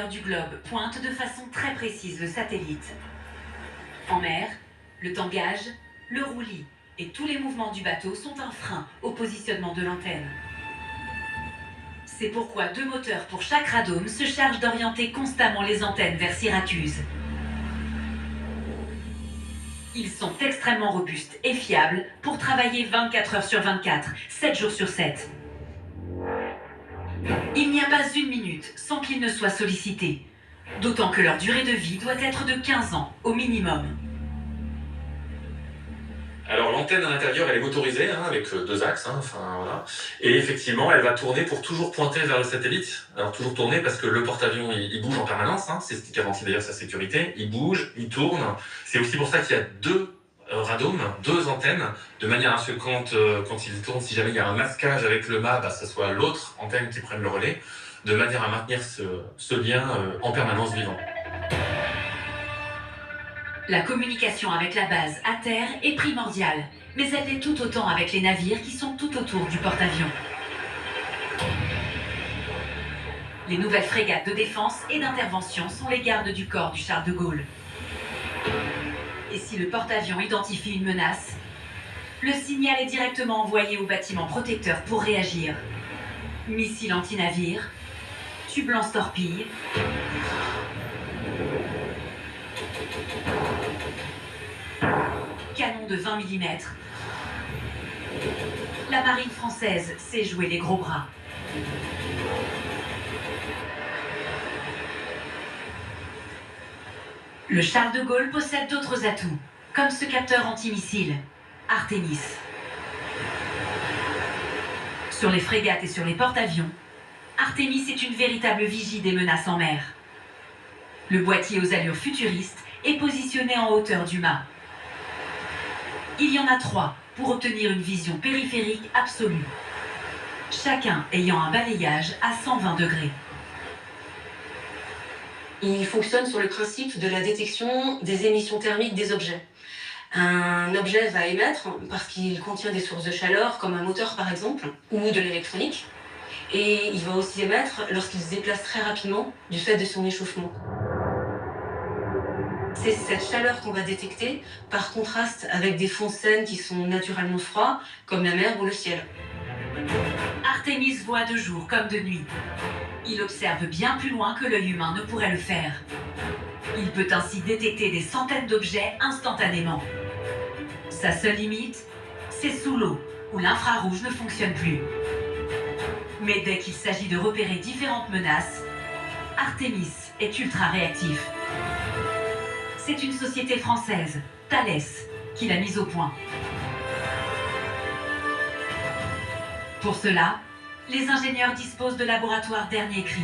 du globe pointe de façon très précise le satellite. En mer, le tangage, le roulis et tous les mouvements du bateau sont un frein au positionnement de l'antenne. C'est pourquoi 2 moteurs pour chaque radome se chargent d'orienter constamment les antennes vers Syracuse. Ils sont extrêmement robustes et fiables pour travailler 24 heures sur 24, 7 jours sur 7. Il n'y a pas une minute sans qu'ils ne soient sollicités, d'autant que leur durée de vie doit être de 15 ans au minimum. Alors l'antenne à l'intérieur, elle est motorisée avec 2 axes, voilà. Et effectivement, elle va tourner pour toujours pointer vers le satellite. Alors toujours tourner parce que le porte-avions il bouge en permanence, c'est ce qui garantit d'ailleurs sa sécurité. Il bouge, il tourne. C'est aussi pour ça qu'il y a 2 radomes, 2 antennes, de manière à ce que quand il tourne, si jamais il y a un masquage avec le mât, ce soit l'autre antenne qui prenne le relais, de manière à maintenir ce lien en permanence vivant. La communication avec la base à terre est primordiale, mais elle l'est tout autant avec les navires qui sont tout autour du porte-avions. Les nouvelles frégates de défense et d'intervention sont les gardes du corps du Charles de Gaulle. Et si le porte-avions identifie une menace, le signal est directement envoyé au bâtiment protecteur pour réagir. Missiles anti-navires, tubes lance-torpilles, canon de 20 mm. La marine française sait jouer les gros bras. Le Charles de Gaulle possède d'autres atouts, comme ce capteur antimissile, Artemis. Sur les frégates et sur les porte-avions, Artemis est une véritable vigie des menaces en mer. Le boîtier aux allures futuristes est positionné en hauteur du mât. Il y en a 3 pour obtenir une vision périphérique absolue, chacun ayant un balayage à 120 degrés. Il fonctionne sur le principe de la détection des émissions thermiques des objets. Un objet va émettre parce qu'il contient des sources de chaleur, comme un moteur par exemple, ou de l'électronique. Et il va aussi émettre lorsqu'il se déplace très rapidement du fait de son échauffement. C'est cette chaleur qu'on va détecter par contraste avec des fonds de scène qui sont naturellement froids, comme la mer ou le ciel. Artemis voit de jour comme de nuit. Il observe bien plus loin que l'œil humain ne pourrait le faire. Il peut ainsi détecter des centaines d'objets instantanément. Sa seule limite, c'est sous l'eau, où l'infrarouge ne fonctionne plus. Mais dès qu'il s'agit de repérer différentes menaces, Artemis est ultra réactif. C'est une société française, Thales, qui l'a mise au point. Pour cela, les ingénieurs disposent de laboratoires dernier cri.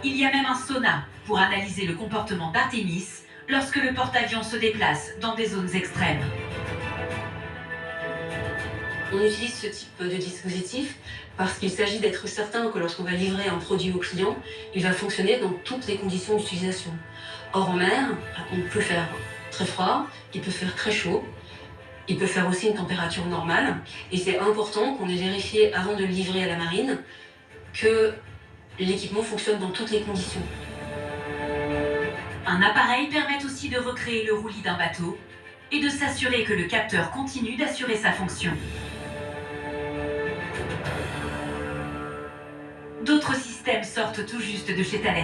Il y a même un sonar pour analyser le comportement d'Artemis lorsque le porte-avions se déplace dans des zones extrêmes. On utilise ce type de dispositif parce qu'il s'agit d'être certain que lorsqu'on va livrer un produit au client, il va fonctionner dans toutes les conditions d'utilisation. Or en mer, on peut faire très froid, il peut faire très chaud, il peut faire aussi une température normale. Et c'est important qu'on ait vérifié avant de le livrer à la marine que l'équipement fonctionne dans toutes les conditions. Un appareil permet aussi de recréer le roulis d'un bateau et de s'assurer que le capteur continue d'assurer sa fonction. D'autres systèmes sortent tout juste de chez Thales.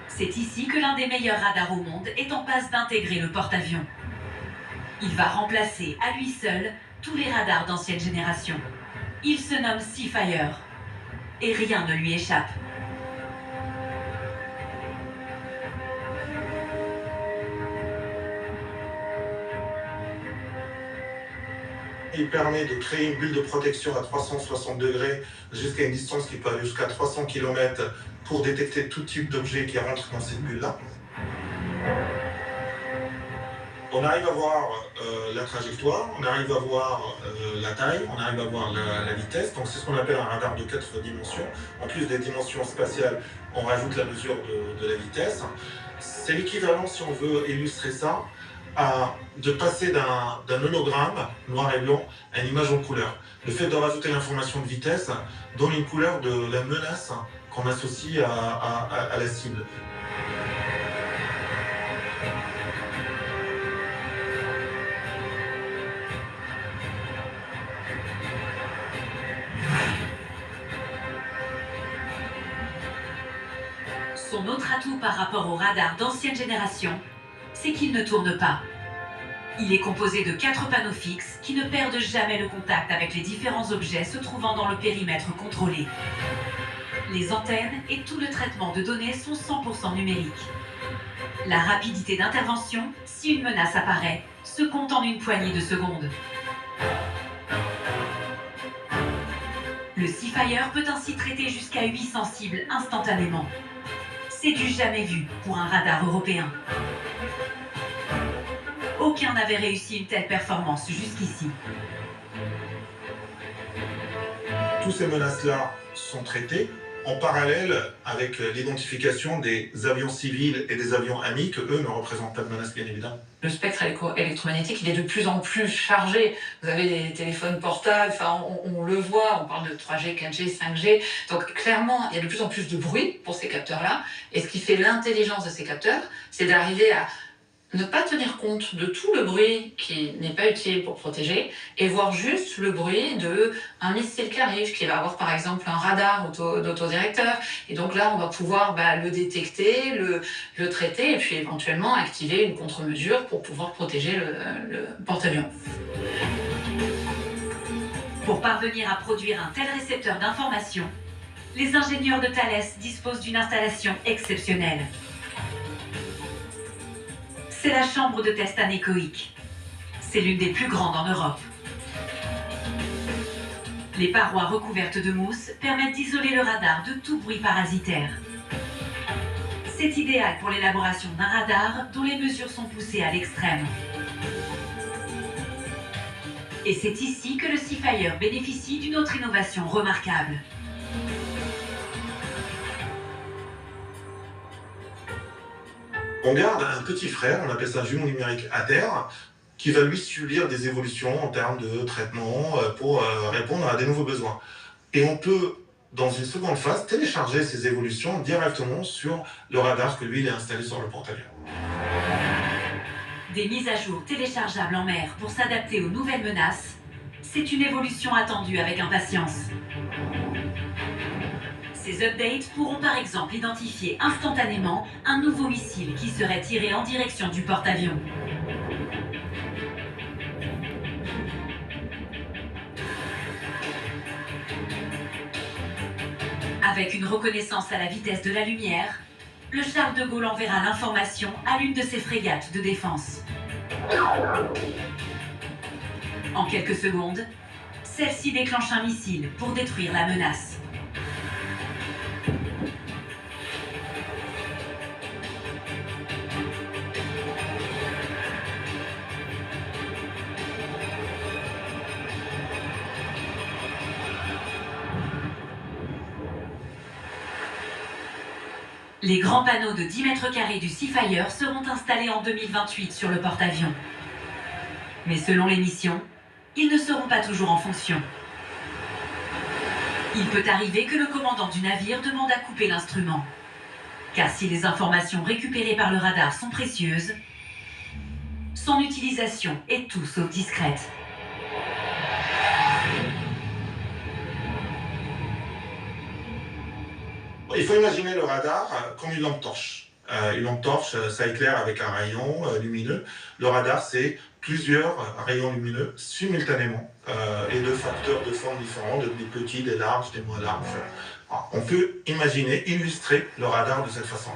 C'est ici que l'un des meilleurs radars au monde est en passe d'intégrer le porte-avions. Il va remplacer à lui seul tous les radars d'ancienne génération. Il se nomme Seafire. Et rien ne lui échappe. Il permet de créer une bulle de protection à 360 degrés jusqu'à une distance qui peut aller jusqu'à 300 km pour détecter tout type d'objet qui rentre dans cette bulle-là. On arrive à voir la trajectoire, on arrive à voir la taille, on arrive à voir la vitesse. Donc c'est ce qu'on appelle un radar de 4 dimensions. En plus des dimensions spatiales, on rajoute la mesure de la vitesse. C'est l'équivalent, si on veut illustrer ça, de passer d'un hologramme noir et blanc à une image en couleur. Le fait de rajouter l'information de vitesse donne une couleur de la menace qu'on associe à la cible. Son autre atout par rapport au radar d'ancienne génération, c'est qu'il ne tourne pas. Il est composé de 4 panneaux fixes qui ne perdent jamais le contact avec les différents objets se trouvant dans le périmètre contrôlé. Les antennes et tout le traitement de données sont 100% numériques. La rapidité d'intervention, si une menace apparaît, se compte en une poignée de secondes. Le Seafire peut ainsi traiter jusqu'à 800 cibles instantanément. C'est du jamais vu pour un radar européen. Aucun n'avait réussi une telle performance jusqu'ici. Toutes ces menaces-là sont traitées en parallèle avec l'identification des avions civils et des avions amis, que eux ne représentent pas de menace, bien évidemment. Le spectre électromagnétique, il est de plus en plus chargé. Vous avez des téléphones portables, enfin, on le voit, on parle de 3G, 4G, 5G. Donc clairement, il y a de plus en plus de bruit pour ces capteurs-là. Et ce qui fait l'intelligence de ces capteurs, c'est d'arriver à ne pas tenir compte de tout le bruit qui n'est pas utile pour protéger et voir juste le bruit d'un missile qui arrive, qui va avoir par exemple un radar d'autodirecteur. Et donc là, on va pouvoir le détecter, le traiter et puis éventuellement activer une contre-mesure pour pouvoir protéger le porte-avions. Pour parvenir à produire un tel récepteur d'information, les ingénieurs de Thales disposent d'une installation exceptionnelle. C'est la chambre de test anéchoïque. C'est l'une des plus grandes en Europe. Les parois recouvertes de mousse permettent d'isoler le radar de tout bruit parasitaire. C'est idéal pour l'élaboration d'un radar dont les mesures sont poussées à l'extrême. Et c'est ici que le Seafire bénéficie d'une autre innovation remarquable. On garde un petit frère, on appelle ça un jumeau numérique à terre, qui va lui subir des évolutions en termes de traitement pour répondre à des nouveaux besoins. Et on peut, dans une seconde phase, télécharger ces évolutions directement sur le radar que lui il est installé sur le porte-avions. Des mises à jour téléchargeables en mer pour s'adapter aux nouvelles menaces, c'est une évolution attendue avec impatience. Ces updates pourront par exemple identifier instantanément un nouveau missile qui serait tiré en direction du porte-avions. Avec une reconnaissance à la vitesse de la lumière, le Charles de Gaulle enverra l'information à l'une de ses frégates de défense. En quelques secondes, celle-ci déclenche un missile pour détruire la menace. Les grands panneaux de 10 mètres carrés du Seafire seront installés en 2028 sur le porte-avions. Mais selon les missions, ils ne seront pas toujours en fonction. Il peut arriver que le commandant du navire demande à couper l'instrument. Car si les informations récupérées par le radar sont précieuses, son utilisation est tout sauf discrète. Il faut imaginer le radar comme une lampe torche. Une lampe torche, ça éclaire avec un rayon lumineux. Le radar, c'est plusieurs rayons lumineux simultanément et de facteurs de forme différents, des petits, des larges, des moins larges. Alors, on peut imaginer, illustrer le radar de cette façon.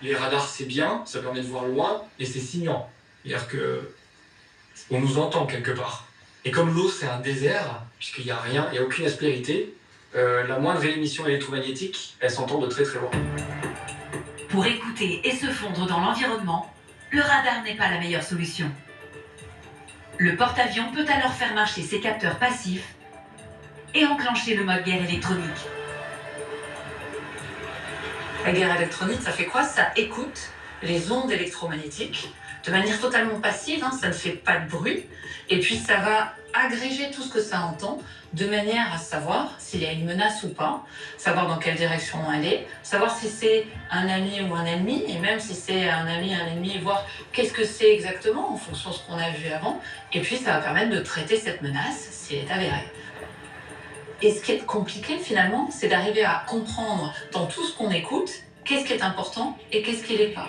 Les radars, c'est bien, ça permet de voir loin, et c'est signant. C'est-à-dire qu'on nous entend quelque part. Et comme l'eau, c'est un désert, puisqu'il n'y a rien, il n'y a aucune aspérité, la moindre émission électromagnétique, elle s'entend de très très loin. Pour écouter et se fondre dans l'environnement, le radar n'est pas la meilleure solution. Le porte-avions peut alors faire marcher ses capteurs passifs et enclencher le mode guerre électronique. La guerre électronique, ça fait quoi? Ça écoute les ondes électromagnétiques de manière totalement passive, hein, ça ne fait pas de bruit. Et puis ça va agréger tout ce que ça entend de manière à savoir s'il y a une menace ou pas, savoir dans quelle direction elle est, savoir si c'est un ami ou un ennemi, et même si c'est un ami, un ennemi, voir qu'est-ce que c'est exactement en fonction de ce qu'on a vu avant. Et puis ça va permettre de traiter cette menace si elle est avérée. Et ce qui est compliqué finalement, c'est d'arriver à comprendre dans tout ce qu'on écoute, qu'est-ce qui est important et qu'est-ce qui l'est pas.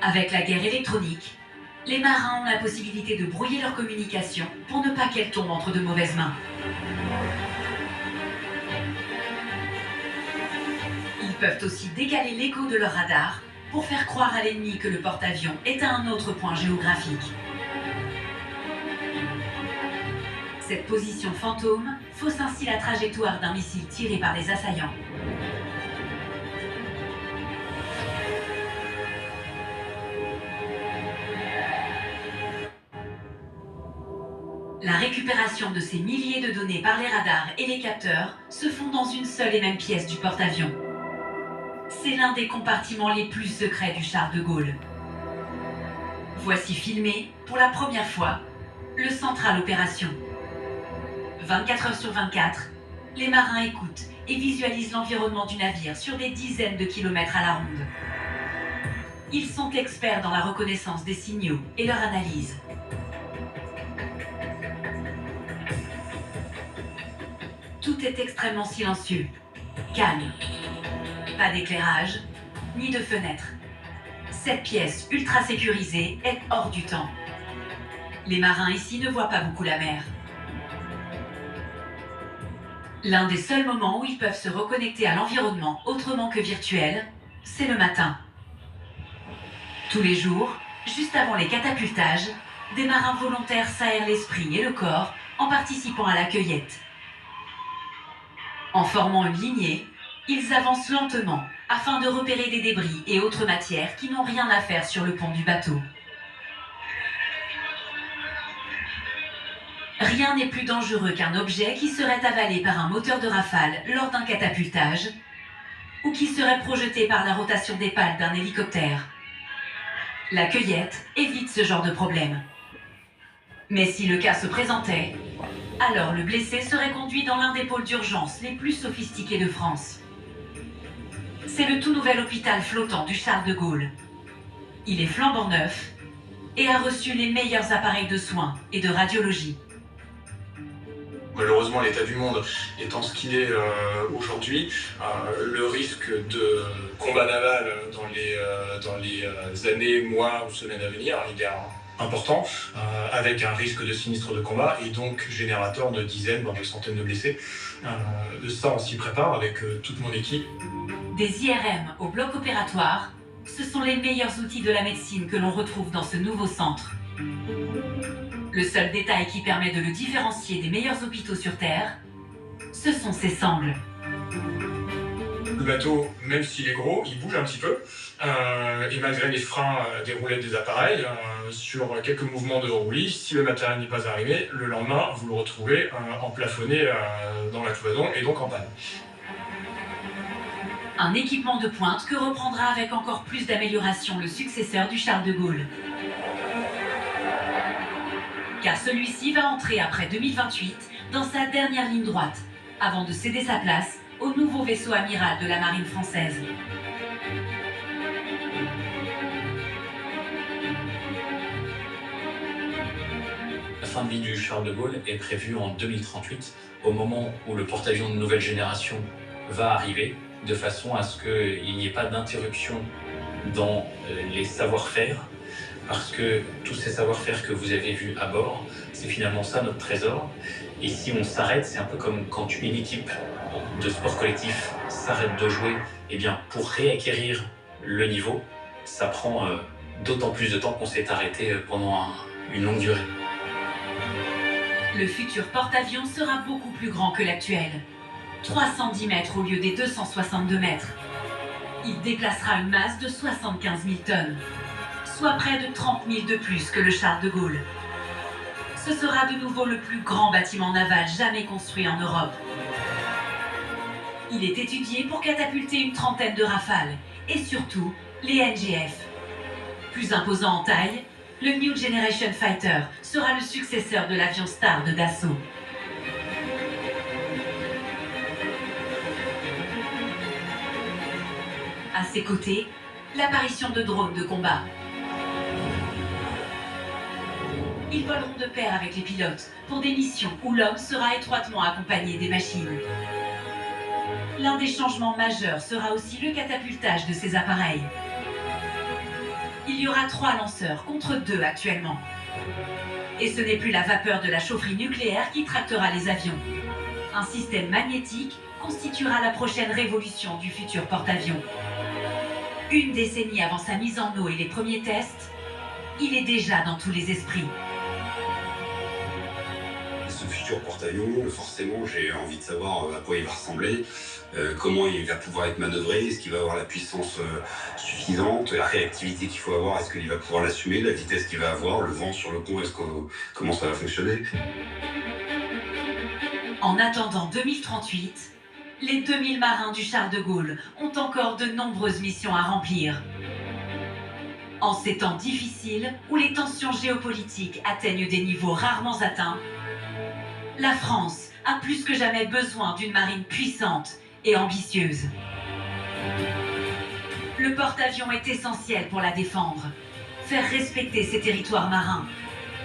Avec la guerre électronique, les marins ont la possibilité de brouiller leur communication pour ne pas qu'elle tombe entre de mauvaises mains. Ils peuvent aussi décaler l'écho de leur radar pour faire croire à l'ennemi que le porte-avions est à un autre point géographique. Cette position fantôme fausse ainsi la trajectoire d'un missile tiré par les assaillants. La récupération de ces milliers de données par les radars et les capteurs se font dans une seule et même pièce du porte-avions. C'est l'un des compartiments les plus secrets du Charles de Gaulle. Voici filmé, pour la première fois, le central opération. 24 heures sur 24, les marins écoutent et visualisent l'environnement du navire sur des dizaines de kilomètres à la ronde. Ils sont experts dans la reconnaissance des signaux et leur analyse. Tout est extrêmement silencieux, calme. Pas d'éclairage, ni de fenêtre. Cette pièce ultra sécurisée est hors du temps. Les marins ici ne voient pas beaucoup la mer. L'un des seuls moments où ils peuvent se reconnecter à l'environnement autrement que virtuel, c'est le matin. Tous les jours, juste avant les catapultages, des marins volontaires s'aèrent l'esprit et le corps en participant à la cueillette. En formant une lignée, ils avancent lentement afin de repérer des débris et autres matières qui n'ont rien à faire sur le pont du bateau. Rien n'est plus dangereux qu'un objet qui serait avalé par un moteur de rafale lors d'un catapultage ou qui serait projeté par la rotation des pales d'un hélicoptère. La cueillette évite ce genre de problème. Mais si le cas se présentait, alors le blessé serait conduit dans l'un des pôles d'urgence les plus sophistiqués de France. C'est le tout nouvel hôpital flottant du Charles de Gaulle. Il est flambant neuf et a reçu les meilleurs appareils de soins et de radiologie. Malheureusement, l'état du monde étant ce qu'il est aujourd'hui, le risque de combat naval dans les années, mois ou semaines à venir, il est important, avec un risque de sinistre de combat et donc générateur de dizaines, voire de centaines de blessés. Ça, on s'y prépare avec toute mon équipe. Des IRM au bloc opératoire, ce sont les meilleurs outils de la médecine que l'on retrouve dans ce nouveau centre. Le seul détail qui permet de le différencier des meilleurs hôpitaux sur Terre, ce sont ses sangles. Le bateau, même s'il est gros, il bouge un petit peu. Et malgré les freins des roulettes des appareils, sur quelques mouvements de roulis, si le matériel n'est pas arrivé, le lendemain, vous le retrouvez emplafonné dans la cloison et donc en panne. Un équipement de pointe que reprendra avec encore plus d'amélioration le successeur du Charles de Gaulle. Car celui-ci va entrer après 2028 dans sa dernière ligne droite, avant de céder sa place au nouveau vaisseau amiral de la marine française. La fin de vie du Charles de Gaulle est prévue en 2038, au moment où le porte-avions de nouvelle génération va arriver, de façon à ce qu'il n'y ait pas d'interruption dans les savoir-faire, parce que tous ces savoir-faire que vous avez vus à bord, c'est finalement ça notre trésor. Et si on s'arrête, c'est un peu comme quand une équipe de sport collectif s'arrête de jouer, eh bien pour réacquérir le niveau, ça prend d'autant plus de temps qu'on s'est arrêté pendant une longue durée. Le futur porte-avions sera beaucoup plus grand que l'actuel. 310 mètres au lieu des 262 mètres. Il déplacera une masse de 75 000 tonnes, soit près de 30 000 de plus que le Charles de Gaulle. Ce sera de nouveau le plus grand bâtiment naval jamais construit en Europe. Il est étudié pour catapulter une trentaine de rafales et surtout les NGF. Plus imposant en taille, le New Generation Fighter sera le successeur de l'avion star de Dassault. À ses côtés, l'apparition de drones de combat. Ils voleront de pair avec les pilotes pour des missions où l'homme sera étroitement accompagné des machines. L'un des changements majeurs sera aussi le catapultage de ces appareils. Il y aura 3 lanceurs contre 2 actuellement. Et ce n'est plus la vapeur de la chaufferie nucléaire qui tractera les avions. Un système magnétique constituera la prochaine révolution du futur porte-avions. Une décennie avant sa mise en eau et les premiers tests, il est déjà dans tous les esprits. Ce futur porte-avions, forcément, j'ai envie de savoir à quoi il va ressembler, comment il va pouvoir être manœuvré, est-ce qu'il va avoir la puissance suffisante, la réactivité qu'il faut avoir, est-ce qu'il va pouvoir l'assumer, la vitesse qu'il va avoir, le vent sur le pont, comment ça va fonctionner. En attendant 2038, les 2000 marins du Charles de Gaulle ont encore de nombreuses missions à remplir. En ces temps difficiles où les tensions géopolitiques atteignent des niveaux rarement atteints, la France a plus que jamais besoin d'une marine puissante et ambitieuse. Le porte-avions est essentiel pour la défendre, faire respecter ses territoires marins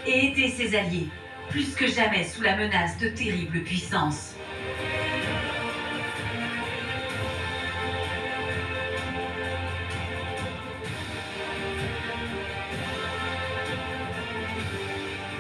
et aider ses alliés, plus que jamais sous la menace de terribles puissances.